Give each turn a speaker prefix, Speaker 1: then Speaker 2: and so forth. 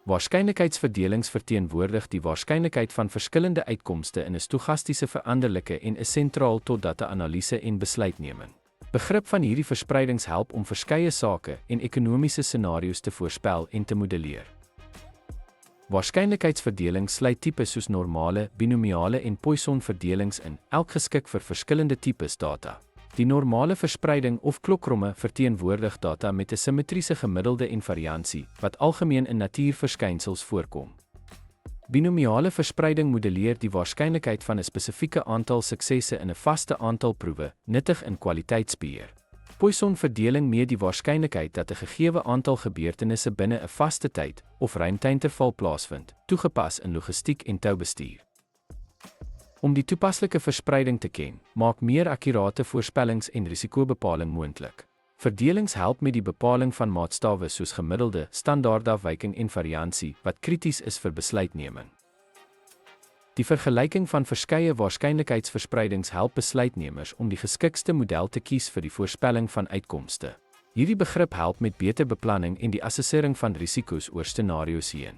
Speaker 1: Waarskynlikheidsverdelings verteenwoordig die waarskynlikheid van verskillende uitkomste in 'n stochastiese veranderlike en is sentraal tot data-analise en besluitneming. Begrip van hierdie verspreidings help om verskeie sake en ekonomiese scenario's te voorspel en te modelleer. Waarskynlikheidsverdeling sluit tipes soos normale, binomiale en Poisson-verdelings in, elk geskik vir verskillende tipes data. Die normale verspreiding of klokromme verteenwoordig data met 'n simmetriese gemiddelde en variansie, wat algemeen in natuurverskynsels voorkom. Binomiale verspreiding modelleer die waarskynlikheid van 'n spesifieke aantal suksesse in 'n vaste aantal proewe, nuttig in kwaliteitsbeheer. Poisson-verdeling meet die waarskynlikheid dat 'n gegeewe aantal gebeurtenisse binne 'n vaste tyd of ruimteinterval plaasvind, toegepas in logistiek en toubestuur. Om die toepaslike verspreiding te ken, maak meer akkurate voorspellings en risikobepaling moontlik. Verdelings help met die bepaling van maatstawwe soos gemiddelde, standaardafwyking en variansie, wat krities is vir besluitneming. Die vergelyking van verskeie waarskynlikheidsverspreidings help besluitnemers om die geskikste model te kies vir die voorspelling van uitkomste. Hierdie begrip help met beter beplanning en die assessering van risiko's oor scenario's heen.